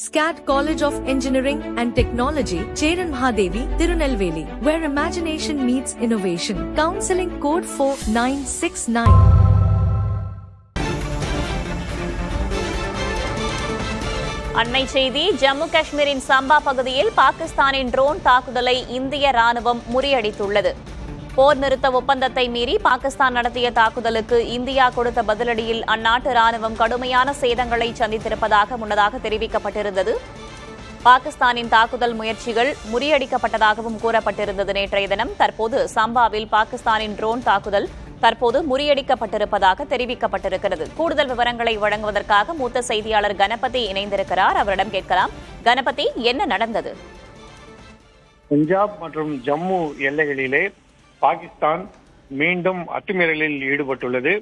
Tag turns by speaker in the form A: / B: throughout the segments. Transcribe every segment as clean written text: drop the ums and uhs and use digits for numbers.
A: SCAT College of Engineering and Technology, Cheran Mahadevi, Tirunelveli, where imagination meets innovation. Counseling code 4969.
B: அண்மை செய்தி. ஜம்மு காஷ்மீரின் சம்பா பகுதியில் பாகிஸ்தானின் ட்ரோன் தாக்குதலை இந்திய ராணுவம் முறியடித்துள்ளது. போர் நிறுத்த ஒப்பந்தத்தை மீறி பாகிஸ்தான் நடத்திய தாக்குதலுக்கு இந்தியா கொடுத்த பதிலடியில் அந்நாட்டு ராணுவம் கடுமையான சேதங்களை சந்தித்திருப்பதாக முன்னதாக தெரிவிக்கப்பட்டிருந்தது. பாகிஸ்தானின் தாக்குதல் முயற்சிகள் முறியடிக்கப்பட்டதாகவும் கூறப்பட்டிருந்தது நேற்றைய தினம். தற்போது சம்பாவில் பாகிஸ்தானின் ட்ரோன் தாக்குதல் தற்போது முறியடிக்கப்பட்டிருப்பதாக தெரிவிக்கப்பட்டிருக்கிறது. கூடுதல் விவரங்களை வழங்குவதற்காக மூத்த செய்தியாளர் கணபதி இணைந்திருக்கிறார். அவரிடம் கேட்கலாம். கணபதி, என்ன நடந்தது?
C: பஞ்சாப் மற்றும் ஜம்மு எல்லைகளிலே பாகிஸ்தான் மீண்டும் அத்துமீறலில் ஈடுபட்டுள்ளது.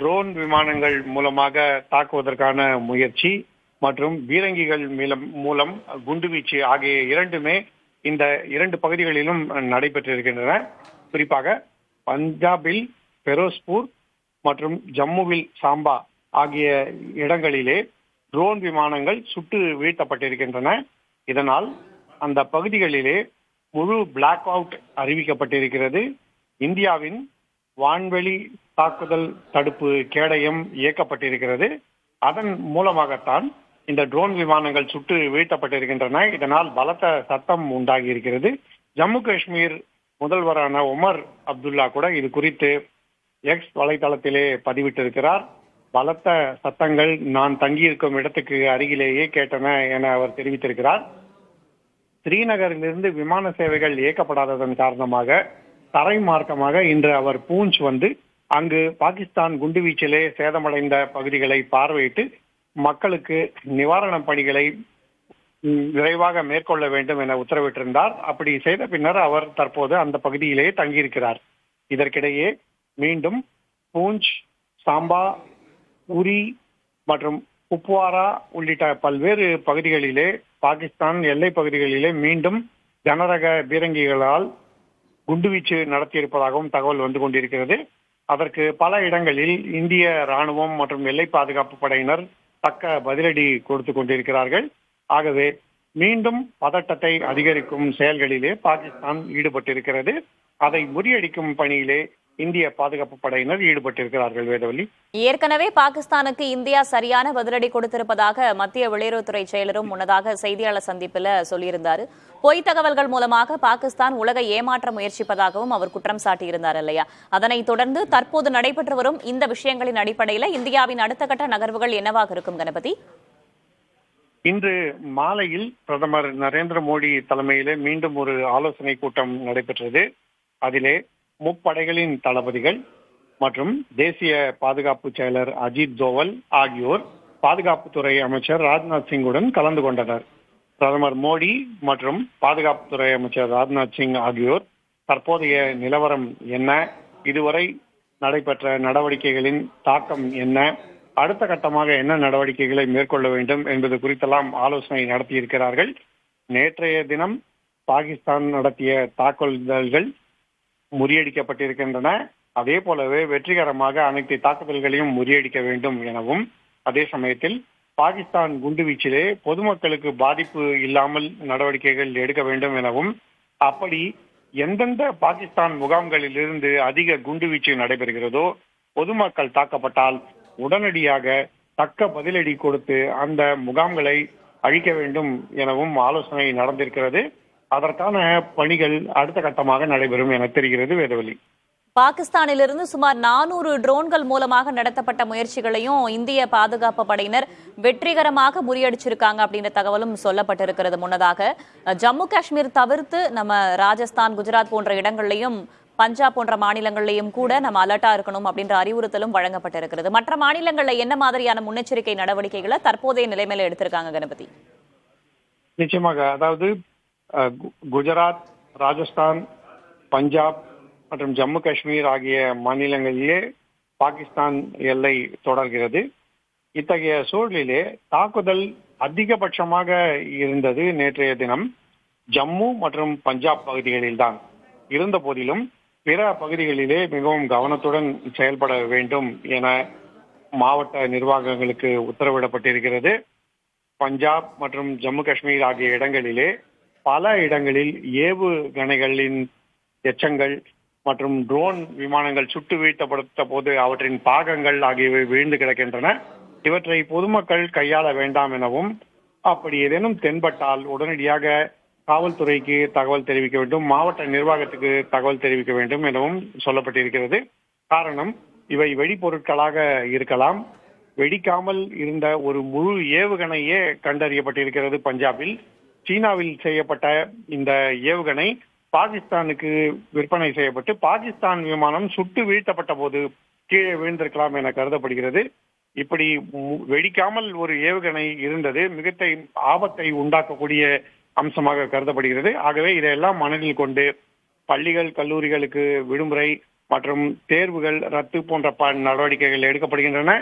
C: ட்ரோன் விமானங்கள் மூலமாக தாக்குவதற்கான முயற்சி மற்றும் பீரங்கிகள் மூலம் குண்டுவீச்சு ஆகிய இரண்டுமே இந்த இரண்டு பகுதிகளிலும் நடைபெற்றிருக்கின்றன. குறிப்பாக பஞ்சாபில் பெரோஸ்பூர் மற்றும் ஜம்முவில் சாம்பா ஆகிய இடங்களிலே ட்ரோன் விமானங்கள் சுட்டு வீழ்த்தப்பட்டிருக்கின்றன. இதனால் அந்த பகுதிகளிலே முழு பிளாக் அவுட் அறிவிக்கப்பட்டிருக்கிறது. இந்தியாவின் வான்வெளி தாக்குதல் தடுப்பு கேடயம் இயக்கப்பட்டிருக்கிறது. அதன் மூலமாகத்தான் இந்த ட்ரோன் விமானங்கள் சுட்டு வீழ்த்தப்பட்டிருக்கின்றன. இதனால் பலத்த சத்தம் உண்டாகி இருக்கிறது. ஜம்மு காஷ்மீர் முதல்வரான உமர் அப்துல்லா கூட இது குறித்து எக்ஸ் வலைதளத்திலே பதிவிட்டிருக்கிறார். பலத்த சத்தங்கள் நான் தங்கியிருக்கும் இடத்துக்கு அருகிலேயே கேட்டன என அவர் தெரிவித்திருக்கிறார். ஸ்ரீநகரிலிருந்து விமான சேவைகள் இயக்கப்படாததன் காரணமாக தரை மார்க்கமாக இன்று அவர் பூஞ்ச் வந்து அங்கு பாகிஸ்தான் குண்டுவீச்சிலே சேதமடைந்த பகுதிகளை பார்வையிட்டு மக்களுக்கு நிவாரணப் பணிகளை விரைவாக மேற்கொள்ள வேண்டும் என உத்தரவிட்டிருந்தார். அப்படி செய்த பின்னர் அவர் தற்போது அந்த பகுதியிலேயே தங்கியிருக்கிறார். இதற்கிடையே மீண்டும் பூஞ்ச், சாம்பா, உரி மற்றும் குப்வாரா உள்ளிட்ட பல்வேறு பகுதிகளிலே பாகிஸ்தான் எல்லை பகுதிகளிலே மீண்டும் கனரக பீரங்கிகளால் குண்டுவீச்சு நடத்தியிருப்பதாகவும் தகவல் வந்து கொண்டிருக்கிறது. அதற்கு பல இடங்களில் இந்திய ராணுவம் மற்றும் எல்லை பாதுகாப்பு படையினர் தக்க பதிலடி கொடுத்து கொண்டிருக்கிறார்கள். ஆகவே மீண்டும் பதட்டத்தை அதிகரிக்கும் செயல்களிலே பாகிஸ்தான் ஈடுபட்டிருக்கிறது. அதை முறியடிக்கும் பணியிலே இந்திய பாதுகாப்பு படையினர் ஈடுபட்டிருக்கிறார்கள். வேதவல்லி,
B: ஏற்கனவே பாகிஸ்தானுக்கு இந்தியா சரியான பதிலடி கொடுத்திருப்பதாக மத்திய வெளியுறவுத்துறை செயலரும் முன்னதாக செய்தியாளர் சந்திப்பில் சொல்லியிருந்தார். பொய் தகவல்கள் மூலமாக பாகிஸ்தான் உலகை ஏமாற்ற முயற்சிப்பதாகவும் அவர் குற்றம் சாட்டியிருந்தார் இல்லையா? அதனைத் தொடர்ந்து தற்போது நடைபெற்று வரும் இந்த விஷயங்களின் அடிப்படையில் இந்தியாவின் அடுத்த கட்ட நகர்வுகள் என்னவாக இருக்கும் கணபதி?
C: இன்று மாலையில் பிரதமர் நரேந்திர மோடி தலைமையிலே மீண்டும் ஒரு ஆலோசனை கூட்டம் நடைபெற்றது. அதிலே முப்படைகளின் தளபதிகள் மற்றும் தேசிய பாதுகாப்பு செயலர் அஜித் தோவல் ஆகியோர் பாதுகாப்புத்துறை அமைச்சர் ராஜ்நாத் சிங்குடன் கலந்து கொண்டனர். பிரதமர் மோடி மற்றும் பாதுகாப்புத்துறை அமைச்சர் ராஜ்நாத் சிங் ஆகியோர் தற்போதைய நிலவரம் என்ன, இதுவரை நடைபெற்ற நடவடிக்கைகளின் தாக்கம் என்ன, அடுத்த கட்டமாக என்ன நடவடிக்கைகளை மேற்கொள்ள வேண்டும் என்பது குறித்தெல்லாம் ஆலோசனை நடத்தியிருக்கிறார்கள். நேற்றைய தினம் பாகிஸ்தான் நடத்திய தாக்குதல்கள் முறியடிக்கப்பட்டிருக்கின்றன. அதே போலவே வெற்றிகரமாக அனைத்து தாக்குதல்களையும் முறியடிக்க வேண்டும் எனவும், அதே சமயத்தில் பாகிஸ்தான் குண்டுவீச்சிலே பொதுமக்களுக்கு பாதிப்பு இல்லாமல் நடவடிக்கைகள் எடுக்க வேண்டும் எனவும், அப்படி எந்தெந்த பாகிஸ்தான் முகாம்களிலிருந்து அதிக குண்டுவீச்சு நடைபெறுகிறதோ பொதுமக்கள் தாக்கப்பட்டால் உடனடியாக தக்க பதிலடி கொடுத்து அந்த முகாம்களை அழிக்க வேண்டும் எனவும் ஆலோசனை நடந்திருக்கிறது. அதற்கான பணிகள் அடுத்த கட்டமாக நடைபெறும் என தெரிகிறது. வேதவல்லி,
B: பாகிஸ்தானிலிருந்து சுமார் 400 ட்ரோன்கள் மூலமாக நடத்தப்பட்ட முயற்சிகளையும் இந்திய பாதுகாப்பு படையினர் வெற்றிகரமாக முறியடிச்சிருக்காங்க அப்படின்ற தகவலும் சொல்லப்பட்டிருக்கிறது. முன்னதாக ஜம்மு காஷ்மீர் தவிர்த்து நம்ம ராஜஸ்தான், குஜராத் போன்ற இடங்கள்லையும் பஞ்சாப் போன்ற மாநிலங்களிலையும் கூட நம்ம அலர்ட்டா இருக்கணும் அப்படின்ற அறிவுறுத்தலும் வழங்கப்பட்டிருக்கிறது. மற்ற மாநிலங்களில் என்ன மாதிரியான முன்னெச்சரிக்கை நடவடிக்கைகளை தற்போதைய நிலைமையில எடுத்திருக்காங்க கணபதி?
C: நிச்சயமாக, அதாவது குஜராத், ராஜஸ்தான், பஞ்சாப் மற்றும் ஜம்மு காஷ்மீர் ஆகிய மாநிலங்களிலே பாகிஸ்தான் எல்லை தொடர்கிறது. இத்தகைய சூழலிலே தாக்குதல் அதிகபட்சமாக இருந்தது நேற்றைய தினம் ஜம்மு மற்றும் பஞ்சாப் பகுதிகளில்தான். இருந்த போதிலும் பிற பகுதிகளிலே மிகவும் கவனத்துடன் செயல்பட வேண்டும் என மாவட்ட நிர்வாகங்களுக்கு உத்தரவிடப்பட்டிருக்கிறது. பஞ்சாப் மற்றும் ஜம்மு காஷ்மீர் ஆகிய இடங்களிலே பல இடங்களில் ஏவுகணைகளின் எச்சங்கள் மற்றும் ட்ரோன் விமானங்கள் சுட்டு வீழ்த்தப்பட்ட போது அவற்றின் பாகங்கள் ஆகியவை வீழ்ந்து கிடக்கின்றன. இவற்றை பொதுமக்கள் கையாள வேண்டாம் எனவும், அப்படி ஏதேனும் தென்பட்டால் உடனடியாக காவல்துறைக்கு தகவல் தெரிவிக்க வேண்டும், மாவட்ட நிர்வாகத்துக்கு தகவல் தெரிவிக்க வேண்டும் எனவும் சொல்லப்பட்டிருக்கிறது. காரணம், இவை வெடிப்பொருட்களாக இருக்கலாம். வெடிக்காமல் இருந்த ஒரு முழு ஏவுகணையே கண்டறியப்பட்டிருக்கிறது பஞ்சாபில். சீனாவில் செய்யப்பட்ட இந்த ஏவுகணை பாகிஸ்தானுக்கு விற்பனை செய்யப்பட்டு பாகிஸ்தான் விமானம் சுட்டு வீழ்த்தப்பட்ட போது கீழே வீழ்ந்திருக்கலாம் என கருதப்படுகிறது. இப்படி வெடிக்காமல் ஒரு ஏவுகணை இருந்தது மிகுந்த ஆபத்தை உண்டாக்கக்கூடிய அம்சமாக கருதப்படுகிறது. ஆகவே இதையெல்லாம் மனதில் கொண்டு பள்ளிகள் கல்லூரிகளுக்கு விடுமுறை மற்றும் தேர்வுகள் ரத்து போன்ற நடவடிக்கைகள் எடுக்கப்படுகின்றன.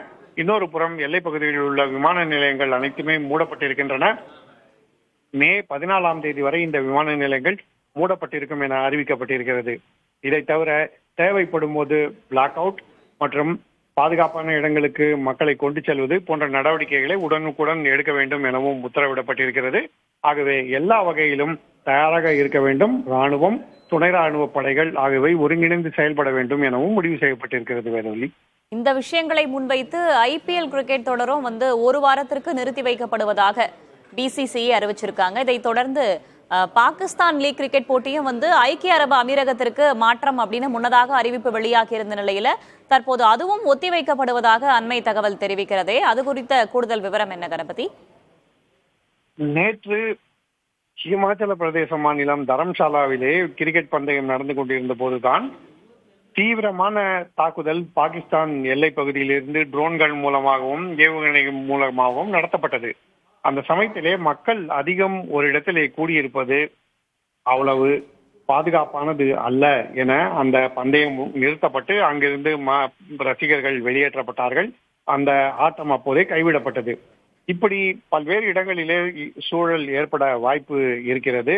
C: இன்னொரு புறம் எல்லைப் பகுதிகளில் உள்ள விமான நிலையங்கள் அனைத்துமே மூடப்பட்டிருக்கின்றன. மே 14 வரை இந்த விமான நிலையங்கள் மூடப்பட்டிருக்கும் என அறிவிக்கப்பட்டிருக்கிறது. இதை தவிர தேவைப்படும் போது பிளாக் அவுட் மற்றும் பாதுகாப்பான இடங்களுக்கு மக்களை கொண்டு செல்வது போன்ற நடவடிக்கைகளை உடனுக்குடன் எடுக்க வேண்டும் எனவும் உத்தரவிடப்பட்டிருக்கிறது. ஆகவே எல்லா வகையிலும் தயாராக இருக்க வேண்டும். ராணுவம், துணை ராணுவ படைகள் ஆகியவை ஒருங்கிணைந்து செயல்பட வேண்டும் எனவும் முடிவு செய்யப்பட்டிருக்கிறது. வேதவல்லி,
B: இந்த விஷயங்களை முன்வைத்து ஐபிஎல் கிரிக்கெட் தொடரும் ஒரு வாரத்திற்கு நிறுத்தி வைக்கப்படுவதாக பிசிசிஐ அறிவிச்சிருக்காங்க. இதை தொடர்ந்து பாகிஸ்தான் லீக் கிரிக்கெட் போட்டியும் ஐக்கிய அரபு அமீரகத்திற்கு மாற்றம் அப்படின்னு முன்னதாக அறிவிப்பு வெளியாகி இருந்த நிலையில தற்போது அதுவும் ஒத்திவைக்கப்படுவதாக அண்மை தகவல் தெரிவிக்கிறதே. அது குறித்த கூடுதல் விவரம் என்ன கணபதி?
C: நேற்று ஹிமாச்சல பிரதேச மாநிலம் தரம்சாலாவிலே கிரிக்கெட் பந்தயம் நடந்து கொண்டிருந்த போதுதான் தீவிரமான தாக்குதல் பாகிஸ்தான் எல்லை பகுதியிலிருந்து ட்ரோன்கள் மூலமாகவும் ஏவுகணைகள் மூலமாகவும் நடத்தப்பட்டது. அந்த சமயத்திலே மக்கள் அதிகம் ஒரு இடத்திலே கூடியிருப்பது அவ்வளவு பாதுகாப்பானது அல்ல என அந்த பந்தயம் நிறுத்தப்பட்டு அங்கிருந்து ரசிகர்கள் வெளியேற்றப்பட்டார்கள். அந்த ஆட்டம் அப்போதே கைவிடப்பட்டது. இப்படி பல்வேறு இடங்களிலே சூழல் ஏற்பட வாய்ப்பு இருக்கிறது.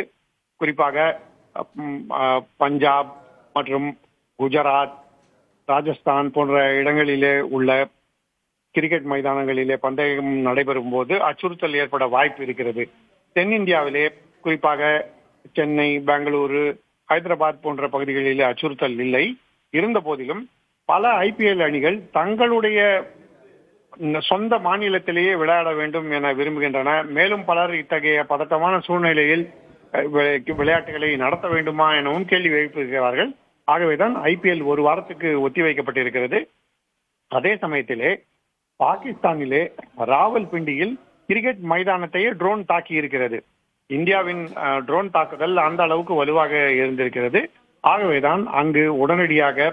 C: குறிப்பாக பஞ்சாப் மற்றும் குஜராத், ராஜஸ்தான் போன்ற இடங்களிலே உள்ள கிரிக்கெட் மைதானங்களிலே பந்தயம் நடைபெறும் போது அச்சுறுத்தல் ஏற்பட வாய்ப்பு இருக்கிறது. தென்னிந்தியாவிலே குறிப்பாக சென்னை, பெங்களூரு, ஹைதராபாத் போன்ற பகுதிகளிலே அச்சுறுத்தல் இல்லை. இருந்த போதிலும் பல ஐபிஎல் அணிகள் தங்களுடைய சொந்த மாநிலத்திலேயே விளையாட வேண்டும் என விரும்புகின்றன. மேலும் பலர் இத்தகைய பதட்டமான சூழ்நிலையில் விளையாட்டுகளை நடத்த வேண்டுமா எனவும் கேள்வி எழுப்புகிறார்கள். ஆகவேதான் ஐபிஎல் ஒரு வாரத்துக்கு ஒத்திவைக்கப்பட்டிருக்கிறது. அதே சமயத்திலே பாகிஸ்தானிலே ராவல்பிண்டியில் கிரிக்கெட் மைதானத்தையே ட்ரோன் தாக்கி இருக்கிறது. இந்தியாவின் ட்ரோன் தாக்குதல் அந்த அளவுக்கு வலுவாக இருந்திருக்கிறது. ஆகவேதான் அங்கு உடனடியாக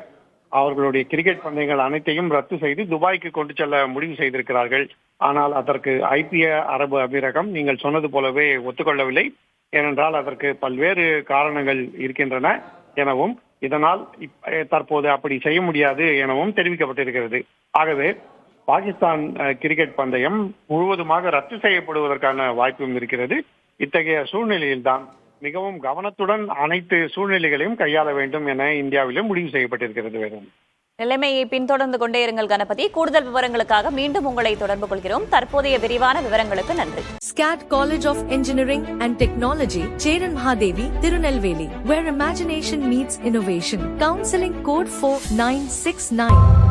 C: அவர்களுடைய கிரிக்கெட் பந்தயங்கள் அனைத்தையும் ரத்து செய்து துபாய்க்கு கொண்டு செல்ல முடிவு செய்திருக்கிறார்கள். ஆனால் அதற்கு ஐக்கிய அரபு அமீரகம் நீங்கள் சொன்னது போலவே ஒத்துக்கொள்ளவில்லை. ஏனென்றால் அதற்கு பல்வேறு காரணங்கள் இருக்கின்றன எனவும், இதனால் தற்போது அப்படி செய்ய முடியாது எனவும் தெரிவிக்கப்பட்டிருக்கிறது. ஆகவே பாகிஸ்தான் கிரிக்கெட் பந்தயம் முழுவதுமாக ரத்து செய்யப்படுவதற்கான வாய்ப்பும் இருக்கிறது. இத்தகைய சூழ்நிலையில்தான் மிகவும் கவனத்துடன் அனைத்து சூழ்நிலைகளையும் கையாள வேண்டும் என இந்தியாவிலும் முடிவு செய்யப்பட்டிருக்கிறது. வேறும்
B: நிலைமையை பின்தொடர்ந்து கொண்டே இருங்கள் கணபதி. கூடுதல் விவரங்களுக்காக மீண்டும் உங்களை தொடர்பு கொள்கிறோம். தற்போதைய விரிவான விவரங்களுக்கு நன்றி.
A: SCAT College of Engineering and Technology, Cheran Mahadevi, Tirunelveli, where imagination meets innovation. Counseling code 4969.